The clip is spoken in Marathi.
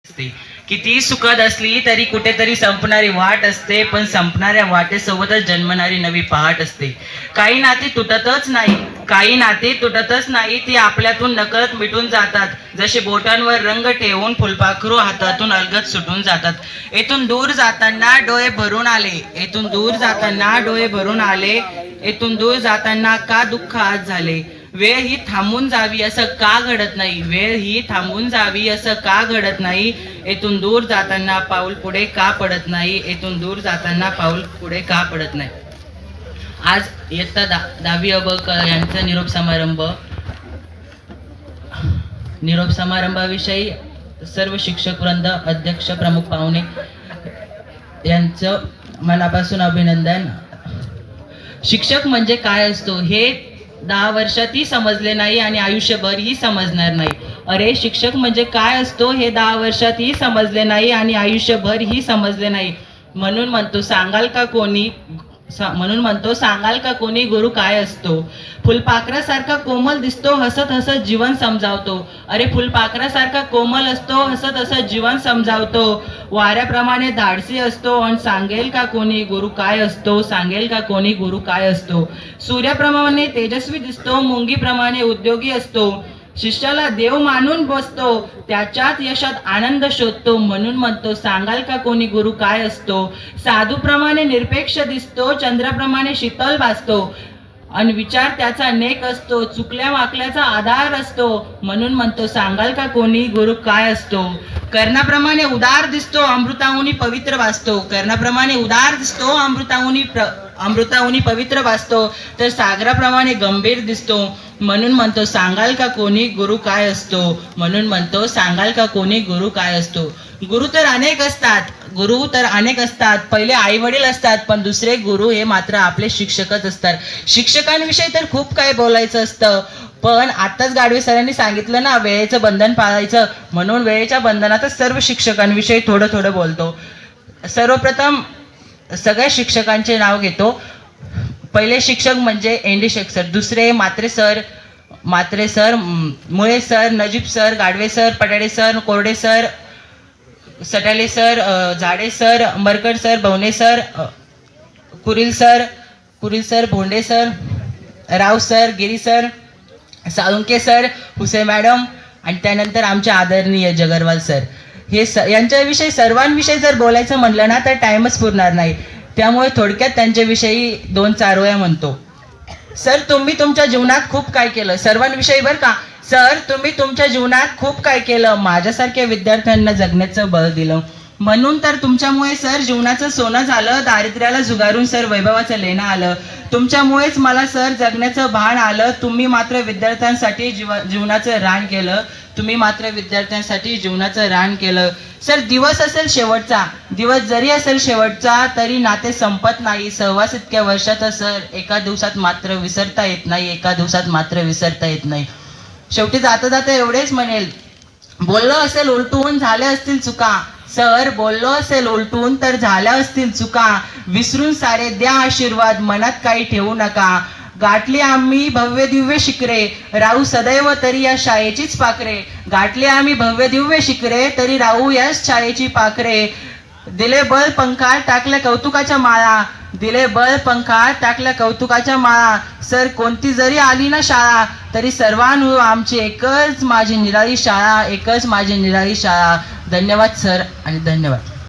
असते. कितीही सुखद असली तरी कुठेतरी संपणारी वाट असते, पण संपणाऱ्या वाटेसोबतच जन्मणारी नवी पहाट असते. काही नाती तुटतच नाही, ती आपल्यातून नकळत मिटून जातात. जसे बोटांवर रंग ठेवून फुलपाखरू हातातून अलगद सुटून जातात. येथून दूर जाताना डोळे भरून आले, येथून दूर जाताना डोळे भरून आले, येथून दूर जाताना का दुःख आज झाले. वेळ ही थांबून जावी असं का घडत नाही, वेळ ही थांबून जावी असं का घडत नाही. येथून दूर जाताना पाऊल पुढे का पडत नाही, येथून दूर जाताना पाऊल पुढे का पडत नाही. आज इयत्ता 10वी अ ब क यांचा निरोप समारंभाविषयी सर्व शिक्षक वृंद, अध्यक्ष, प्रमुख पाहुणे यांचं मनापासून अभिनंदन. शिक्षक म्हणजे काय असतो हे 10 वर्षातही समजले नाही आणि आयुष्यभरही समजणार नाही. अरे, शिक्षक म्हणजे काय असतो हे 10 वर्षातही समजले नाही आणि आयुष्यभरही समजले नाही. म्हणून म्हणतो सांगाल का कोणी गुरु काय असतो. फुलपाखरासारखा कोमल दिसतो, हसत हसत जीवन समजावतो. अरे, फुलपाखरासारखा कोमल असतो, हसत हसत जीवन समजावतो. वाऱ्याप्रमाणे धाडसी असतो आणि सांगेल का कोणी गुरु काय असतो, सांगेल का कोणी गुरु काय असतो. सूर्याप्रमाणे तेजस्वी दिसतो, मुंगीप्रमाणे उद्योगी असतो. शिष्याला देव मानून बसतो, त्याच्यात यशात आनंद शोधतो. म्हणून म्हणतो सांगाल का कोणी गुरु काय असतो. साधूप्रमाणे निरपेक्ष दिसतो, चंद्राप्रमाणे शीतल भासतो आणि विचार त्याचा नेक असतो, चुकल्या वाकल्याचा आधार असतो. म्हणून म्हणतो सांगाल का कोणी गुरु काय असतो. कर्णाप्रमाणे उदार दिसतो, अमृताहुनी पवित्र भासतो. कर्णाप्रमाणे उदार दिसतो, अमृताहुनी पवित्र भासतो, तर सागराप्रमाणे गंभीर दिसतो. म्हणून म्हणतो सांगाल का कोणी गुरु काय असतो. म्हणून म्हणतो सांगाल का कोणी गुरु काय असतो. गुरु तर अनेक असतात. पहिले आई वडील असतात, पण दुसरे गुरु हे मात्र आपले शिक्षकच असतात. शिक्षकांविषयी तर खूप काही बोलायचं असतं, पण आताच गाडवे सरांनी सांगितलं ना वेळेचं बंधन पाळायचं, म्हणून वेळेच्या बंधनातच सर्व शिक्षकांविषयी थोडं थोडं बोलतो. सर्वप्रथम सगळ्या शिक्षकांचे नाव घेतो. पहिले शिक्षक म्हणजे एनडी शेख सर, दुसरे Mhatre sir, Mule sir, Najeeb sir, Gadve sir, Patade sir, Korde sir, Satale sir, Zade sir, Markad sir, Bhavne sir, Kuril sir, Bhonde sir, Rao sir, Giri sir, Salunke sir, Huse madam आणि त्यानंतर आमचे आदरणीय जगरवाल सर. हे यांच्याविषयी सर्वांविषयी जर बोलायचं म्हणलं ना तर टाइमच पुरणार नाही. त्यामुळे थोडक्यात त्यांच्याविषयी 2-4 वेळा म्हणतो. सर, तुम्ही तुमच्या जीवनात खूप काय केलं. सर्वांविषयी बरं का. सर, तुम्ही तुमच्या जीवनात खूप काय केलं. माझ्यासारख्या विद्यार्थ्यांना जगण्याचं बळ दिलं. म्हणून तर तुमच्यामुळे सर जीवनाचं सोनं झालं, दारिद्र्याला जुगारून सर वैभवाचं लेणं आलं. तुमच्यामुळेच मला सर जगण्याचं भान आलं. तुम्ही मात्र विद्यार्थ्यांसाठी जीवनाचं रान केलं. सर, दिवस जरी असेल शेवटचा तरी नाते संपत नाही. सहवास इतक्या वर्षात सर एका दिवसात मात्र विसरता येत नाही. शेवटी जाता जाता एवढेच म्हणेल, बोललो असेल उलटून झाल्या असतील चुका. सर, बोललो असेल उलटून तर झाल्या असतील चुका. विसरून सारे द्या आशीर्वाद, मनात काही ठेवू नका. गाठली आम्ही भव्य दिव्य शिखरे, राहू सदैव तरी या शाळेचीच पाखरे. गाठली आम्ही भव्य दिव्य शिखरे, तरी राहू या शाळेची पाखरे. दिले बळ पंखात टाकल्या कौतुकाच्या माळा. सर, कोणती जरी आली ना शाळा, तरी सर्वांनो आमची एकच माझी निराळी शाळा. धन्यवाद सर आणि धन्यवाद.